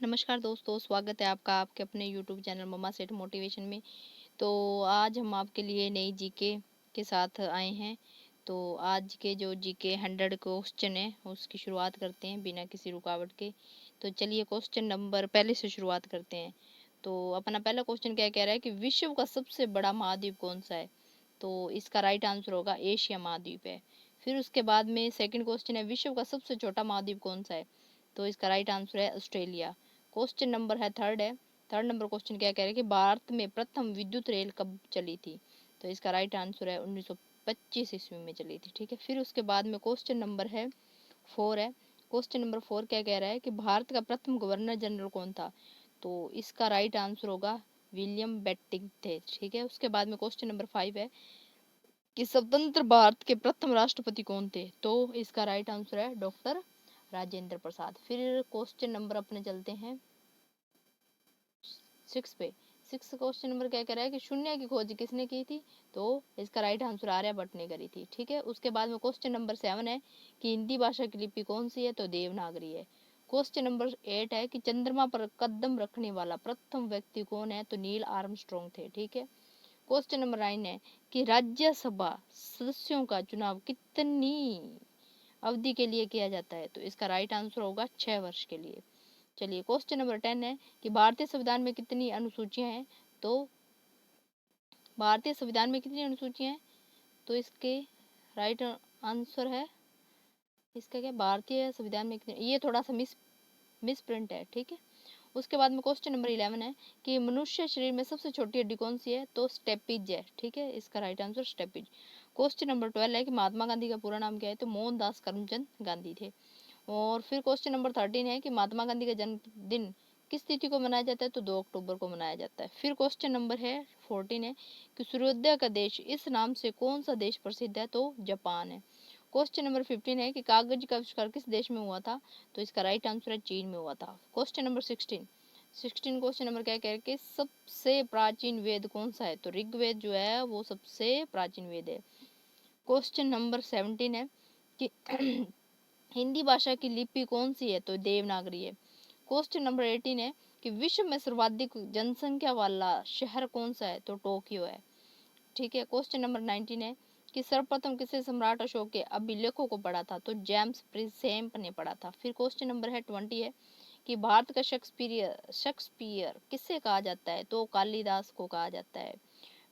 नमस्कार दोस्तों, स्वागत है आपका आपके अपने यूट्यूब चैनल मम्मा सेठ मोटिवेशन में। तो आज हम आपके लिए नई जीके के साथ आए हैं। तो आज के जो जीके 100 क्वेश्चन है उसकी शुरुआत करते हैं बिना किसी रुकावट के। तो चलिए क्वेश्चन नंबर पहले से शुरुआत करते हैं। तो अपना पहला क्वेश्चन क्या कह रहा है कि विश्व का सबसे बड़ा महाद्वीप कौन सा है। तो इसका राइट आंसर होगा एशिया महाद्वीप है। फिर उसके बाद में सेकंड क्वेश्चन है विश्व का सबसे छोटा महाद्वीप कौन सा है। तो इसका राइट आंसर है ऑस्ट्रेलिया। क्वेश्चन नंबर है थर्ड है। थर्ड नंबर क्वेश्चन क्या कह रहे हैं कि भारत में प्रथम विद्युत रेल कब चली थी। तो इसका राइट आंसर है 1925 ईस्वी में चली थी। ठीक है, फिर उसके बाद में क्वेश्चन नंबर है फोर है। क्वेश्चन नंबर फोर क्या कह रहा है कि भारत का प्रथम गवर्नर जनरल कौन था। तो इसका राइट आंसर होगा विलियम बेंटिंक थे। ठीक है, उसके बाद में क्वेश्चन नंबर फाइव है कि स्वतंत्र भारत के प्रथम राष्ट्रपति कौन थे। तो इसका राइट आंसर है डॉक्टर राजेंद्र प्रसाद। फिर क्वेश्चन नंबर अपने चलते हैं सिक्स पे। सिक्स क्वेश्चन नंबर क्या कह रहा है कि शून्य की खोज किसने की थी। तो इसका राइट आंसर आर्यभट्ट ने करी थी। ठीक है, उसके बाद में क्वेश्चन नंबर सेवन है कि हिंदी भाषा की लिपि कौन सी है। तो देवनागरी है। क्वेश्चन नंबर एट है कि चंद्रमा पर कदम रखने वाला प्रथम व्यक्ति कौन है। तो नील आर्मस्ट्रॉन्ग थे। ठीक है, क्वेश्चन नंबर नाइन है कि राज्यसभा सदस्यों का चुनाव कितनी अवधि के लिए किया जाता है। तो इसका राइट आंसर होगा 6 वर्ष के लिए। चलिए क्वेश्चन नंबर 10 है कि भारतीय संविधान में कितनी अनुसूचियां हैं। तो भारतीय संविधान में कितनी अनुसूचियां हैं। तो इसके राइट आंसर है इसका क्या भारतीय संविधान में कितनी, ये थोड़ा सा मिस प्रिंट है। ठीक है, उसके बाद में क्वेश्चन नंबर 11 है कि मनुष्य शरीर में सबसे छोटी हड्डी कौन सी है। तो स्टेपिज है। ठीक है, इसका right answer stapes. Question number 12 है कि महात्मा गांधी का पूरा नाम क्या है। तो मोहनदास करमचंद गांधी थे। और फिर क्वेश्चन नंबर 13 है कि महात्मा गांधी का जन्मदिन किस तिथि को मनाया जाता है। तो 2 अक्टूबर को मनाया जाता है। फिर क्वेश्चन नंबर है 14 है कि सूर्योदय का देश इस नाम से कौन सा देश प्रसिद्ध है। तो जापान है। क्वेश्चन नंबर 15 है कि कागज का आविष्कार किस देश में हुआ था। तो इसका राइट आंसर है चीन में हुआ था। क्वेश्चन नंबर 16 क्वेश्चन नंबर क्या कह रहे हैं कि सबसे प्राचीन वेद कौन सा है। तो ऋग्वेद जो है वो सबसे प्राचीन वेद है। क्वेश्चन नंबर 17 है कि हिंदी भाषा की लिपि कौन सी है। तो देवनागरी है। क्वेश्चन नंबर 18 है कि विश्व में सर्वाधिक जनसंख्या वाला शहर कौन सा है। तो टोक्यो है। ठीक है, क्वेश्चन नंबर 19 है कि सर्वप्रथम किसे सम्राट अशोक के अभिलेखों को पढ़ा था। तो जेम्स प्रिसेम्प ने पढ़ा था। फिर क्वेश्चन नंबर है 20 है कि भारत का शेक्सपियर किससे कहा जाता है। तो कालिदास को कहा जाता है।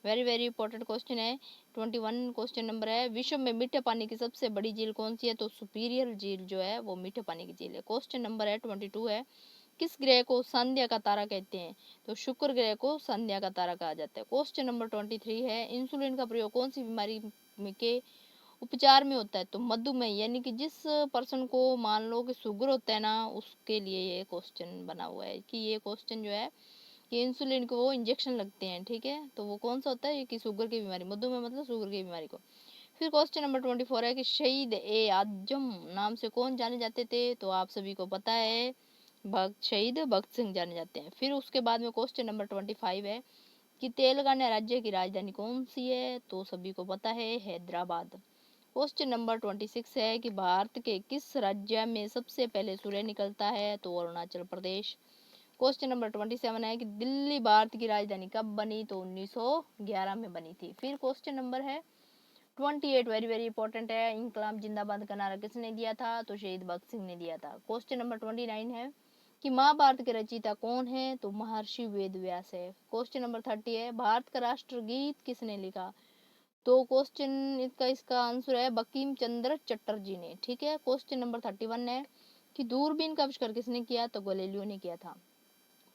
वेरी वेरी इंपॉर्टेंट क्वेश्चन है 21 क्वेश्चन नंबर है विश्व में मीठे पानी की सबसे बड़ी झील कौन सी है। तो सुपीरियर झील जो है वो मीठे पानी की झील है। क्वेश्चन नंबर है 22 है किस ग्रह को संध्या का तारा कहते हैं। तो शुक्र ग्रह को संध्या का तारा कहा जाता है। क्वेश्चन नंबर 23 है इंसुलिन का प्रयोग कौन सी बीमारी के उपचार में होता है। तो मधुमेह, यानी कि जिस पर्सन को मान लो कि शुगर होता है ना उसके लिए ये क्वेश्चन बना हुआ है कि ये क्वेश्चन जो है कि इंसुलिन को वो इंजेक्शन लगते हैं। ठीक है, तो वो कौन सा होता है कि शुगर की बीमारी, मधुमेह मतलब शुगर की बीमारी को। फिर क्वेश्चन नंबर 24 है कि शहीद ए आजम नाम से कौन जाने जाते थे। तो आप सभी को पता है भक्त शहीद भगत सिंह जाने जाते हैं। फिर उसके बाद में क्वेश्चन नंबर 25 है कि तेलंगाना राज्य की राजधानी कौन सी है। तो सभी को पता है हैदराबाद। क्वेश्चन नंबर 26 है कि भारत के किस राज्य में सबसे पहले सूर्य निकलता है। तो अरुणाचल प्रदेश। क्वेश्चन नंबर 27 है कि दिल्ली भारत की राजधानी कब बनी। तो 1911 में बनी थी। फिर क्वेश्चन नंबर है 28 वेरी वेरी इंपॉर्टेंट है इंकलाब जिंदाबाद का नारा किसने दिया था। तो शहीद भगत सिंह ने दिया था। क्वेश्चन नंबर 29 है कि महाभारत के रचयिता कौन है। तो महर्षि वेद व्यास है। क्वेश्चन नंबर 30 है भारत का राष्ट्रगीत किसने लिखा। तो क्वेश्चन इसका इसका आंसर है बंकिम चंद्र चटर्जी ने। ठीक है, क्वेश्चन नंबर 31 है कि दूरबीन का आविष्कार किसने किया। तो गैलीलियो ने किया था।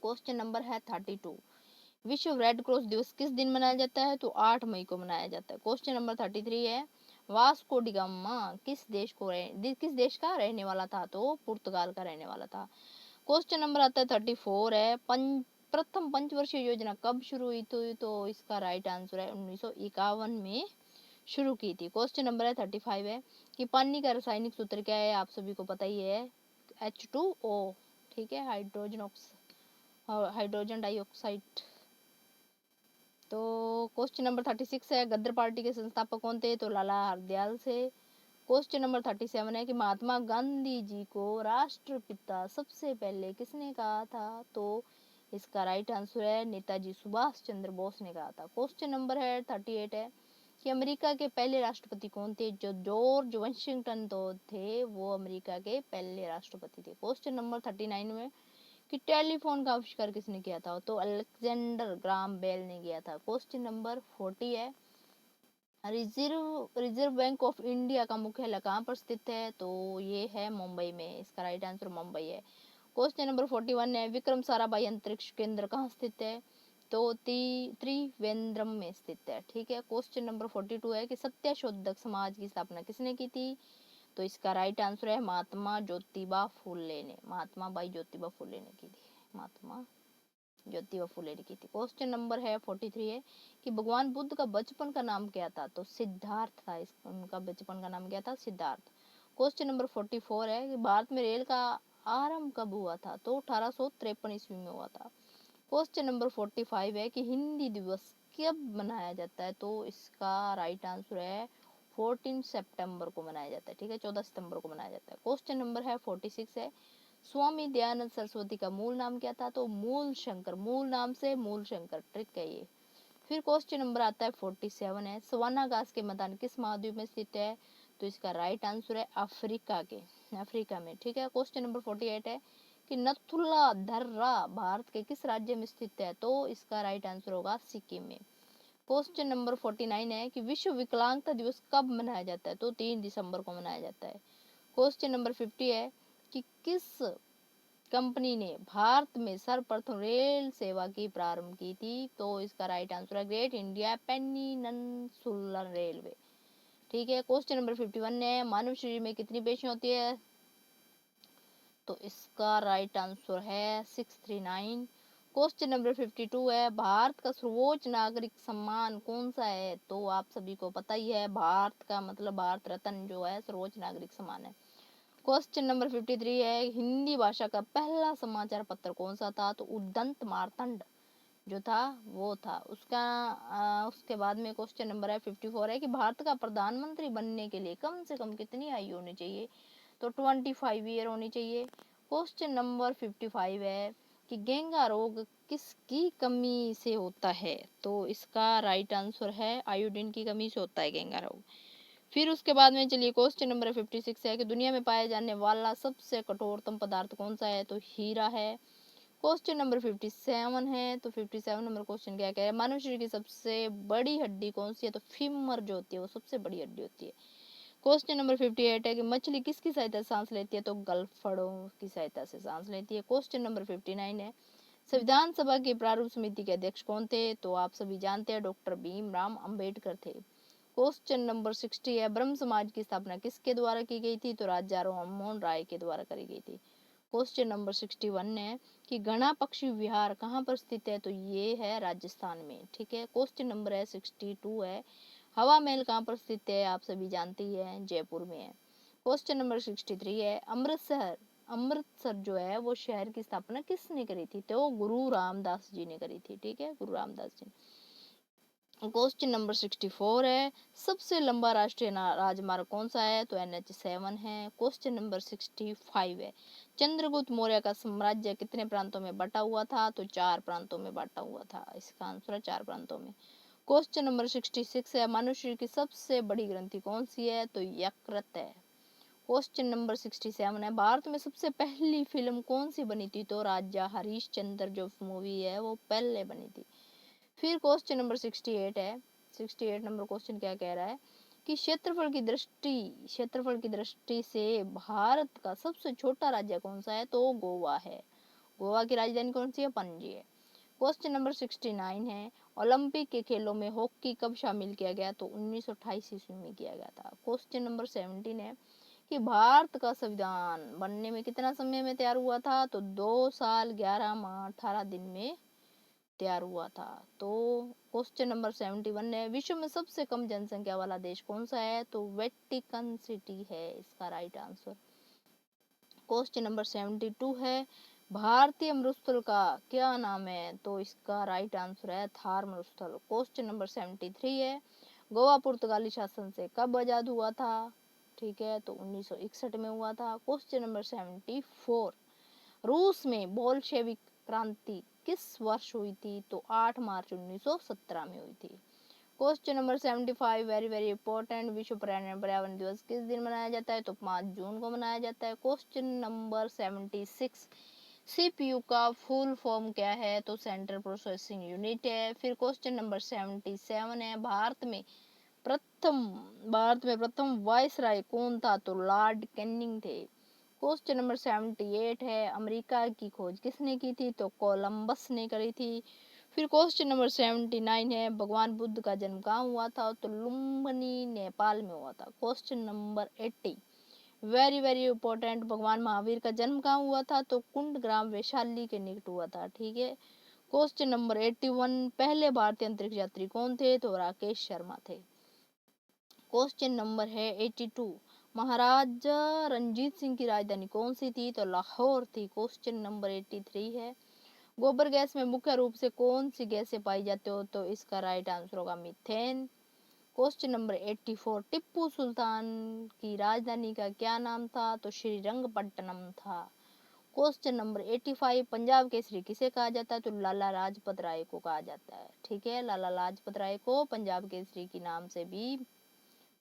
क्वेश्चन नंबर है 32 विश्व रेड क्रॉस दिवस किस दिन मनाया जाता है। तो 8 मई को मनाया जाता है। क्वेश्चन नंबर 33 है वास्को डी गामा किस देश का रहने वाला था। तो पुर्तगाल का रहने वाला था। क्वेश्चन नंबर आता है 34 है प्रथम पंचवर्षीय योजना कब शुरू हुई थी। तो इसका राइट आंसर है 1951 में शुरू की थी। क्वेश्चन नंबर है 35 है कि पानी का रासायनिक सूत्र क्या है। आप सभी को पता ही है H2O। ठीक है, हाइड्रोजन डाइऑक्साइड। तो क्वेश्चन नंबर 36 है गदर पार्टी के संस्थापक कौन थे। तो लाला हरदयाल से। क्वेश्चन नंबर 37 है कि महात्मा गांधी जी को राष्ट्रपिता सबसे पहले किसने कहा था? तो इसका राइट आंसर है नेताजी सुभाष चंद्र बोस ने कहा था। क्वेश्चन नंबर है 38 है कि अमेरिका के पहले राष्ट्रपति कौन थे? जो जॉर्ज वाशिंगटन तो थे, वो अमेरिका के पहले राष्ट्रपति थे। क्वेश्चन नंबर 39 में कि टेलीफोन का आविष्कार किसने किया था? तो अलेक्जेंडर ग्राम बेल ने किया था। क्वेश्चन नंबर 40 है रिजर्व बैंक ऑफ इंडिया का मुख्यालय कहाँ पर स्थित है? तो ये है मुंबई में। इसका राइट आंसर मुंबई है। क्वेश्चन नंबर 41 है विक्रम साराभाई अंतरिक्ष केंद्र कहाँ स्थित है? तो त्रिवेंद्रम में स्थित है। ठीक है। क्वेश्चन नंबर 42 है कि सत्यशोधक समाज की स्थापना किसने की थी? तो इसका राइट आंसर है महात्मा ज्योतिबा फुले ने, महात्मा बाई ज्योतिबा फुले ने की थी, महात्मा ज्योतिबा फुले ने की थी। क्वेश्चन नंबर है 43 है कि भगवान बुद्ध का बचपन का नाम क्या था? तो सिद्धार्थ था। उनका बचपन का नाम क्या था? सिद्धार्थ। क्वेश्चन नंबर 44 है कि भारत में रेल का आरंभ कब हुआ था? तो 1853 ईस्वी में हुआ था। क्वेश्चन नंबर 45 है कि हिंदी दिवस कब मनाया जाता है? तो इसका राइट आंसर है 14 सितंबर को मनाया जाता है। ठीक है, 14 सितंबर को मनाया जाता है। क्वेश्चन नंबर है 46 है स्वामी दयानंद सरस्वती का मूल नाम क्या था? तो मूल शंकर, मूल नाम से मूल शंकर, ट्रिक है ये। फिर क्वेश्चन नंबर आता है 47 है सवाना घास के मैदान किस महाद्वीप में स्थित है? तो इसका राइट आंसर है अफ्रीका में। ठीक है। क्वेश्चन नंबर 48 है कि नथुला दर्रा भारत के किस राज्य में स्थित है? तो इसका राइट आंसर होगा सिक्किम में। क्वेश्चन नंबर 49 है कि विश्व विकलांगता दिवस कब मनाया जाता है? तो 3 दिसंबर को मनाया जाता है। क्वेश्चन नंबर 50 है कि किस कंपनी ने भारत में सर्वप्रथम रेल सेवा की प्रारंभ की थी? तो इसका राइट आंसर है ग्रेट इंडिया पेनिनसुलर रेलवे। ठीक है। क्वेश्चन नंबर 51 है मानव शरीर में कितनी पेशियां होती है? तो इसका राइट आंसर है 639। क्वेश्चन नंबर 52 है भारत का सर्वोच्च नागरिक सम्मान कौन सा है? तो आप सभी को पता ही है, भारत का मतलब भारत रत्न जो है सर्वोच्च नागरिक सम्मान है। क्वेश्चन नंबर 53 है हिंदी भाषा का पहला समाचार पत्र कौन सा था? तो उद्दंत मार्तंड जो था वो था उसके बाद में क्वेश्चन नंबर है 54 है कि भारत का प्रधानमंत्री बनने के लिए कम से कम कितनी आयु होनी चाहिए? तो 25 ईयर होनी चाहिए। क्वेश्चन नंबर 55 है कि घेंगा रोग किसकी कमी से होता है? तो इसका राइट आंसर है आयोडीन की कमी से होता है घेंगा रोग। फिर उसके बाद में चलिए क्वेश्चन नंबर 56 है कि दुनिया में पाया जाने वाला सबसे कठोरतम पदार्थ कौन सा है? तो हीरा है। क्वेश्चन नंबर 57 है। तो 57 नंबर क्वेश्चन क्या कह रहा है मानव शरीर की सबसे बड़ी हड्डी कौन सी है? तो फीमर जो होती है वो सबसे बड़ी हड्डी होती है। क्वेश्चन नंबर 58 है कि मछली किसकी सहायता से सांस लेती है? तो गलफड़ों की सहायता से सांस लेती है। क्वेश्चन नंबर 59 है संविधान सभा की प्रारूप समिति के अध्यक्ष कौन थे? तो आप सभी जानते हैं डॉक्टर भीमराव अंबेडकर थे। क्वेश्चन नंबर 60 है ब्रह्म समाज की स्थापना किसके द्वारा की गई थी? तो राजा राममोहन राय के द्वारा करी गई थी। क्वेश्चन नंबर 61 है कि घना पक्षी विहार कहाँ पर स्थित है? तो ये है राजस्थान में। ठीक है। क्वेश्चन नंबर है 62 है हवा महल कहाँ पर स्थित है? आप सभी जानते ही हैं जयपुर में है। क्वेश्चन नंबर 63 है अमृतसर जो है वो शहर की स्थापना किसने करी थी? तो गुरु रामदास जी ने करी थी। ठीक है, गुरु रामदास जी। क्वेश्चन नंबर 64 है सबसे लंबा राष्ट्रीय राजमार्ग कौन सा है? तो NH7 है। क्वेश्चन नंबर 65 है चंद्रगुप्त मौर्य का साम्राज्य कितने प्रांतों में बटा हुआ था? तो 4 प्रांतों में बटा हुआ था। इसका आंसर है 4 प्रांतों में। क्वेश्चन नंबर 66 है मनुष्य की सबसे बड़ी ग्रंथि कौन सी है? तो यकृत है। क्वेश्चन नंबर 67 है भारत में सबसे पहली फिल्म कौन सी बनी थी? तो राजा हरिश्चंद्र जो मूवी है वो पहले बनी थी। फिर क्वेश्चन नंबर 68 है 68 नंबर क्वेश्चन क्या कह रहा है कि क्षेत्रफल की दृष्टि से भारत का सबसे छोटा राज्य कौन सा है? तो गोवा है। गोवा की राजधानी कौन सी है? पणजी है। क्वेश्चन नंबर 69 है ओलंपिक के खेलों में हॉकी कब शामिल किया गया? तो 1928 ईस्वी में किया गया था। क्वेश्चन नंबर 17 है कि भारत का संविधान बनने में कितना समय में तैयार हुआ था? तो 2 साल 11 माह 18 दिन में तैयार हुआ था। तो क्वेश्चन नंबर 71 है विश्व में सबसे कम जनसंख्या वाला देश कौन सा है? तो वेटिकन सिटी है इसका राइट आंसर। क्वेश्चन नंबर 72 है भारतीय मरुस्थल का क्या नाम है? तो इसका राइट आंसर है थार मरुस्थल। क्वेश्चन नंबर 73 है गोवा पुर्तगाली शासन से कब आजाद हुआ था? ठीक है, तो 1961 में हुआ था। क्वेश्चन नंबर 74, रूस में बोल्शेविक क्रांति किस वर्ष हुई थी? तो 8 मार्च 1917 में हुई थी। Question number 75, very very important, विश्व पर्यावरण दिवस किस दिन मनाया जाता है? तो 5 जून को मनाया जाता है। क्वेश्चन नंबर 76, सीपीयू का फुल फॉर्म क्या है? तो सेंट्रल प्रोसेसिंग यूनिट है। फिर क्वेश्चन नंबर 77 है, भारत में प्रथम वायसराय कौन था? तो लॉर्ड कैनिंग थे। क्वेश्चन नंबर 78 है, अमेरिका की खोज किसने की थी? तो कोलंबस ने करी थी। फिर क्वेश्चन नंबर 79 है, भगवान बुद्ध का जन्म कहाँ हुआ था? तो लुम्बिनी नेपाल में हुआ था। Question number 80, very very important, भगवान महावीर का जन्म कहाँ हुआ था? तो कुंडग्राम वैशाली के निकट हुआ था। ठीक है। क्वेश्चन नंबर 81, पहले भारतीय अंतरिक्ष यात्री कौन थे? तो राकेश शर्मा थे। क्वेश्चन नंबर है 82, महाराजा रंजीत सिंह की राजधानी कौन सी थी? तो लाहौर थी। क्वेश्चन नंबर 83 है, गोबर गैस में मुख्य रूप से कौन सी गैसें पाई जाती हो? तो इसका राइट आंसर होगा मीथेन। क्वेश्चन नंबर 84, टिप्पू सुल्तान की राजधानी का क्या नाम था? तो श्रीरंगपट्टनम था। क्वेश्चन नंबर 85, पंजाब केसरी किसे कहा जाता है? तो लाला लाजपत राय को कहा जाता है। ठीक है, लाला लाजपत राय को पंजाब केसरी के नाम से भी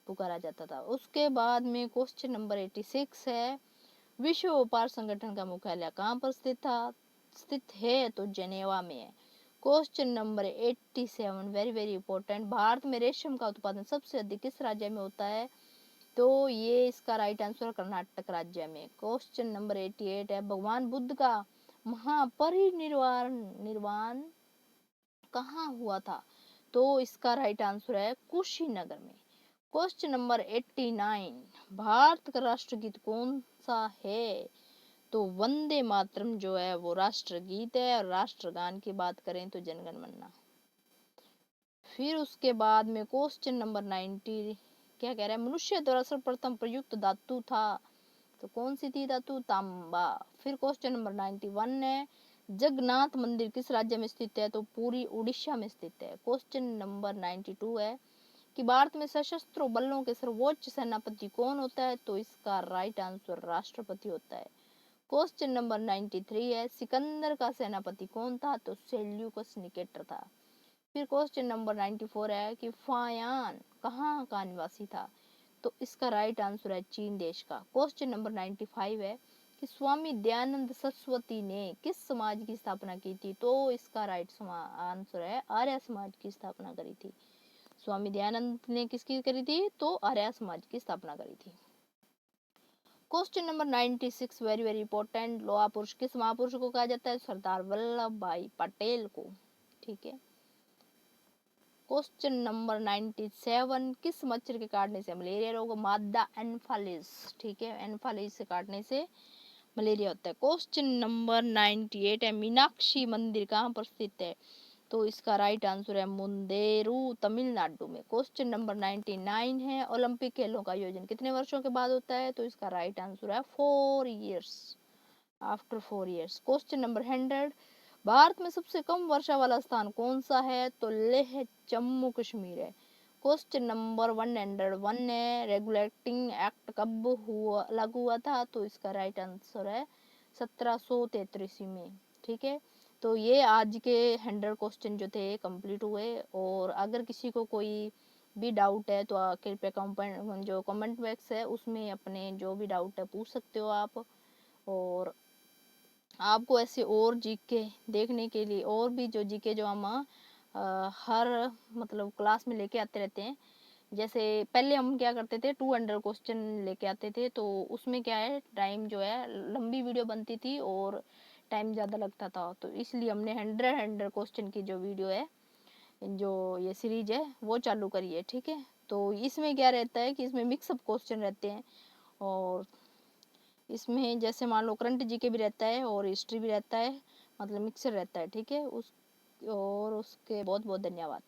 पुकारा जाता था। उसके बाद में क्वेश्चन नंबर 86 है, विश्व व्यापार संगठन का मुख्यालय कहाँ पर स्थित है? तो जेनेवा में है। Question number 87, very very important, Bharat में रेशम का उत्पादन सबसे अधिक किस राज्य में होता है? तो ये इसका राइट आंसर कर्नाटक राज्य में। क्वेश्चन नंबर 88 है, भगवान बुद्ध का महापरिनिर्वाण कहाँ हुआ था? तो इसका राइट आंसर है कुशीनगर में। क्वेश्चन नंबर 89, भारत का राष्ट्रगीत कौन सा है? तो वंदे मातरम जो है वो राष्ट्रगीत है, और राष्ट्रगान की बात करें तो जनगण मन। फिर उसके बाद में क्वेश्चन नंबर 90 क्या कह रहा है, मनुष्य द्वारा सर्वप्रथम प्रयुक्त धातु था? तो कौन सी थी धातु? तांबा। फिर क्वेश्चन नंबर 91 है, जगन्नाथ मंदिर किस राज्य में स्थित है? तो पूरी उड़ीसा में स्थित है। क्वेश्चन नंबर 92 है कि भारत में सशस्त्र बलों के सर्वोच्च सेनापति कौन होता है? तो इसका राइट आंसर राष्ट्रपति होता है। क्वेश्चन नंबर 93 है, सिकंदर का सेनापति कौन था? तो सेल्यूकस निकेटर था। फिर क्वेश्चन नंबर 94 है कि फायान कहाँ का निवासी था? तो इसका राइट आंसर है चीन देश का। क्वेश्चन नंबर 95 है कि स्वामी दयानंद सरस्वती ने किस समाज की स्थापना की थी? तो इसका राइट आंसर है आर्य समाज की स्थापना करी थी। स्वामी दयानंद ने किसकी करी थी? तो आर्य समाज की स्थापना करी थी। Question number 96, very very important, लोहा पुरुष किस महापुरुष को कहा जाता है? सरदार वल्लभ भाई पटेल को। ठीक है। क्वेश्चन नंबर 97, किस मच्छर के काटने से मलेरिया रोग? मादा एनफालिस। ठीक है, एनफालिस से काटने से मलेरिया होता है। क्वेश्चन नंबर 98 है, मीनाक्षी मंदिर कहाँ पर स्थित है? तो इसका राइट आंसर है मुंदेरू, तमिलनाडु में। क्वेश्चन नंबर 99 है, ओलंपिक खेलों का आयोजन कितने वर्षों के बाद होता है? तो इसका राइट आंसर है 4 years, after 4 years. Question number 100, Bharat में सबसे कम वर्षा वाला स्थान कौन सा है? तो लेह जम्मू कश्मीर है। क्वेश्चन नंबर 101 है, रेगुलेटिंग एक्ट कब लागू हुआ था? तो इसका राइट आंसर है 1733 में। ठीक है, तो ये आज के 100 क्वेश्चन जो थे कंप्लीट हुए। और अगर किसी को कोई भी डाउट है तो कृपया जो कमेंट बॉक्स है उसमें अपने जो भी डाउट है पूछ सकते हो आप। और आपको ऐसे और जीके देखने के लिए, और भी जो जीके जो हम हर मतलब क्लास में लेके आते रहते हैं। जैसे पहले हम क्या करते थे, 200 क्वेश्चन लेके आते थे, तो उसमें क्या है टाइम जो है लंबी वीडियो बनती थी और टाइम ज़्यादा लगता था। तो इसलिए हमने 100 क्वेश्चन की जो वीडियो है, जो ये सीरीज है वो चालू करी है। ठीक है, तो इसमें क्या रहता है कि इसमें मिक्सअप क्वेश्चन रहते हैं, और इसमें जैसे मान लो करंट जीके भी रहता है और हिस्ट्री भी रहता है, मतलब मिक्सर रहता है। ठीक है, और उसके बहुत बहुत धन्यवाद।